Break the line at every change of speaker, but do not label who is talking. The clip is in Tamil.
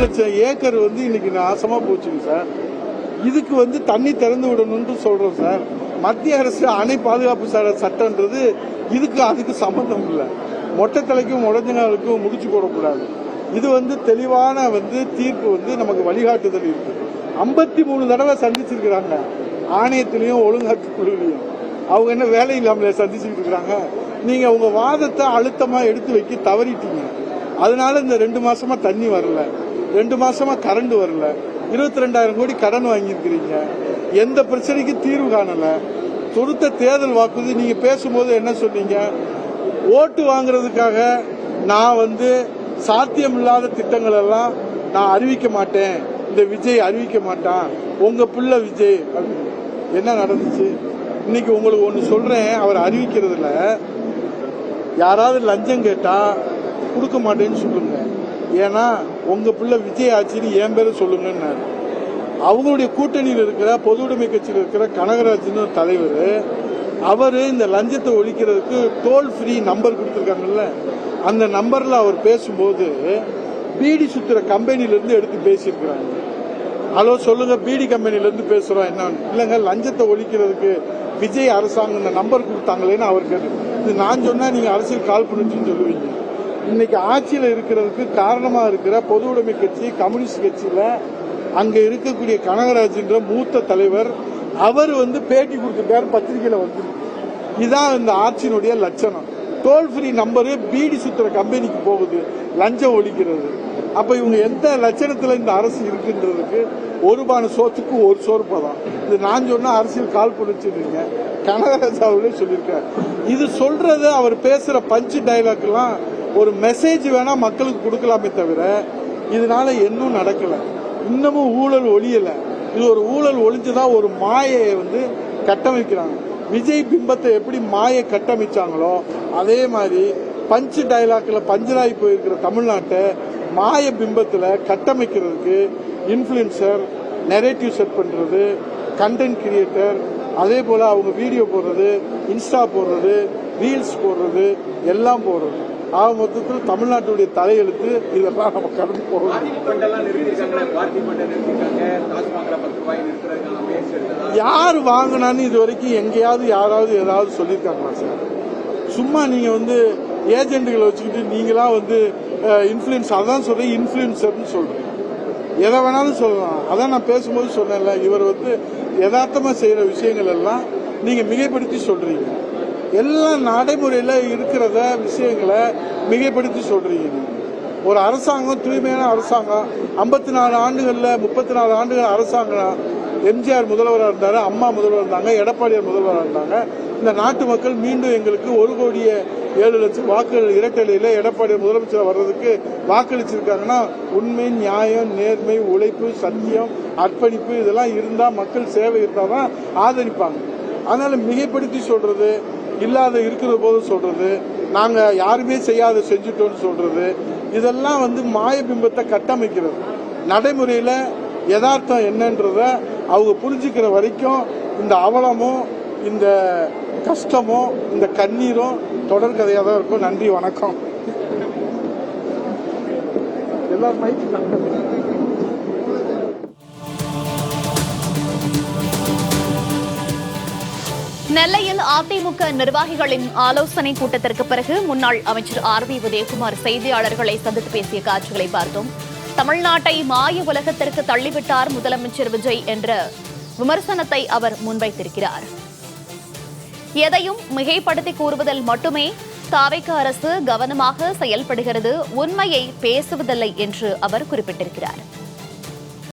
லட்சம் ஏக்கர் இன்னைக்கு நாசமா போச்சுங்க சார். இதுக்கு தண்ணி திறந்து விடணும்னு சொல்றோம் சார். மத்திய அரசு அணை பாதுகாப்பு சட்டம்ன்றது அதுக்கு சம்பந்தம் இல்லை. மொட்டை தலைக்கும் முடஞ்சங்களுக்கும் முடிச்சு போடக்கூடாது. இது தெளிவான தீர்ப்பு நமக்கு வழிகாட்டுதல் இருக்கு. 53 தடவை சந்திச்சிருக்கிறாங்க ஆணையத்திலையும் ஒழுங்காற்று குழுவிலையும். அவங்க என்ன வேலை இல்லாமல சந்திச்சுட்டு இருக்கிறாங்க. நீங்க உங்க வாதத்தை அழுத்தமா எடுத்து வைக்க தவறிட்டீங்க. அதனால இந்த 2 மாசமா தண்ணி வரல, 2 மாசமா கரண்ட் வரல, 22,000 கோடி கடன் வாங்கியிருக்கிறீங்க. எந்த பிரச்சனைக்கு தீர்வு காணல. கொடுத்த தேர்தல் வாக்குறுதி நீங்க பேசும்போது என்ன சொன்னீங்க? ஓட்டு வாங்குறதுக்காக நான் சாத்தியமில்லாத திட்டங்கள் எல்லாம் நான் அறிவிக்க மாட்டேன், இந்த விஜய் அறிவிக்க மாட்டான், உங்க பிள்ளை விஜய். என்ன நடந்துச்சு? இன்னைக்கு உங்களுக்கு ஒன்னு சொல்றேன். அவர் அறிவிக்கிறதுல யாராவது லஞ்சம் கேட்டா கொடுக்க மாட்டேன்னு சொல்லுங்க. ஏன்னா உங்க பிள்ளை விஜய் ஆட்சின்னு என் பேரை சொல்லுங்க. அவங்களுடைய கூட்டணியில் இருக்கிற பொது உடைமை கட்சியில் இருக்கிற கனகராஜன் தலைவர், அவரு இந்த லஞ்சத்தை ஒழிக்கிறதுக்கு டோல் ஃப்ரீ நம்பர் கொடுத்திருக்காங்கல்ல, அந்த நம்பர்ல அவர் பேசும்போது பீடி சுத்துற கம்பெனில இருந்து எடுத்து பேசியிருக்கிறாங்க. ஹலோ சொல்லுங்க, பீடி கம்பெனில இருந்து பேசுறோம் என்ன? இல்லங்க, லஞ்சத்தை ஒழிக்கிறதுக்கு விஜய் அரசாங்கம் இந்த நம்பர் கொடுத்தாங்களேன்னு அவர் கேட்டு, இது நான் சொன்னா நீங்க அரசியல் கால் பண்ணுச்சுன்னு சொல்லுவீங்க. இன்னைக்கு ஆட்சியில் இருக்கிறதுக்கு காரணமா இருக்கிற பொது உடைமை கட்சி கம்யூனிஸ்ட் கட்சியில அங்க இருக்கக்கூடிய கனகராஜ் மூத்த தலைவர், அவர் பேட்டி கொடுத்திருக்காரு பத்திரிகையில. இதுதான் இந்த ஆட்சியினுடைய லட்சணம். டோல் ஃப்ரீ நம்பரு பீடி சுத்துற கம்பெனிக்கு போகுது லஞ்சம் ஒழிக்கிறது. அப்ப இவங்க எந்த லட்சணத்துல இந்த அரசு இருக்குன்றதுக்கு ஒரு பான சோத்துக்கு ஒரு சோறு பதம். இது நான் சொன்னா அரசியல் கால் பண்ணிச்சிருக்கீங்க. கனகராஜ் அவர்களே சொல்லியிருக்காரு. இது சொல்றது அவர் பேசுற பஞ்சு டைலாக் எல்லாம் ஒரு மெசேஜ் வேணா மக்களுக்கு கொடுக்கலாமே தவிர இதனால இன்னும் நடக்கல. இன்னமும் ஊழல் ஒழியல. இது ஒரு ஊழல் ஒழிஞ்சுதான் ஒரு மாயை கட்டமைக்கிறாங்க. விஜய் பிம்பத்தை எப்படி மாயை கட்டமைச்சாங்களோ அதே மாதிரி பஞ்சு டைலாக்ல பஞ்சராகி போயிருக்கிற தமிழ்நாட்டை மாய பிம்பத்துல கட்டமைக்கிறதுக்கு இன்ஃபுளுசர், நெரேட்டிவ் செட் பண்றது, கண்டென்ட் கிரியேட்டர், அதே போல அவங்க வீடியோ போடுறது, இன்ஸ்டா போடுறது, ரீல்ஸ் போடுறது, எல்லாம் போடுறது. ஆக மொத்தத்தில் தமிழ்நாட்டுடைய தலையெழுத்து இதெல்லாம் நம்ம கடந்து போகணும். யார் வாங்கினான்னு இது வரைக்கும் எங்கேயாவது யாராவது ஏதாவது சொல்லியிருக்காங்களா சார்? சும்மா நீங்க ஏஜென்ட்களை வச்சுக்கிட்டு நீங்களா இன்ஃபுளுன்ஸ், அதான் சொல்றேன், இன்ஃபுளுசர்னு சொல்றேன். எதை வேணாலும் சொல்லலாம். அதான் நான் பேசும்போது சொன்னேன்ல, இவர் யதார்த்தமா செய்யற விஷயங்கள் எல்லாம் நீங்க மிகைப்படுத்தி சொல்றீங்க. எல்லாம் நடைமுறையில இருக்கிறத விஷயங்களை மிகைப்படுத்தி சொல்றீங்க. ஒரு அரசாங்கம் தூய்மையான அரசாங்கம் 54 ஆண்டுகள்ல 34 ஆண்டுகள் அரசாங்கம். எம்ஜிஆர் முதல்வராக இருந்தாரு, அம்மா முதல்வர் இருந்தாங்க, எடப்பாடியார் முதல்வராக இருந்தாங்க. இந்த நாட்டு மக்கள் மீண்டும் எங்களுக்கு 1,07,00,000 வாக்குகள் இரட்டலையில எடப்பாடியார் முதலமைச்சர் வர்றதுக்கு வாக்களிச்சிருக்காங்கன்னா உண்மை, நியாயம், நேர்மை, உழைப்பு, சத்தியம், அர்ப்பணிப்பு இதெல்லாம் இருந்தா, மக்கள் சேவை இருந்தாதான் ஆதரிப்பாங்க. அதனால மிகைப்படுத்தி சொல்றது, இல்லாத இருக்கிற போது சொல்றது, நாங்க யாருமே செய்யாத செஞ்சுட்டோம்னு சொல்றது, இதெல்லாம் மாய பிம்பத்தை கட்டமைக்கிறது. நடைமுறையில யதார்த்தம் என்னன்றத அவங்க புரிஞ்சுக்கிற வரைக்கும் இந்த அவலமும் இந்த கஷ்டமும் இந்த கண்ணீரும் தொடர்கதையா தான் இருக்கும். நன்றி, வணக்கம். எல்லாரும்
நெல்லையில் அதிமுக நிர்வாகிகளின் ஆலோசனை கூட்டத்திற்கு பிறகு முன்னாள் அமைச்சர் ஆர் பி உதயகுமார் செய்தியாளர்களை சந்தித்து பேசிய காட்சிகளை பார்த்தோம். தமிழ்நாட்டை மாய உலகத்திற்கு தள்ளிவிட்டார் முதலமைச்சர் விஜய் என்ற விமர்சனத்தை அவர் முன்வைத்திருக்கிறார். எதையும் மிகைப்படுத்தி கூறுவதில் மட்டுமே தாவேகா அரசு கவனமாக செயல்படுகிறது, உண்மையை பேசுவதில்லை என்று அவர் குறிப்பிட்டிருக்கிறார்.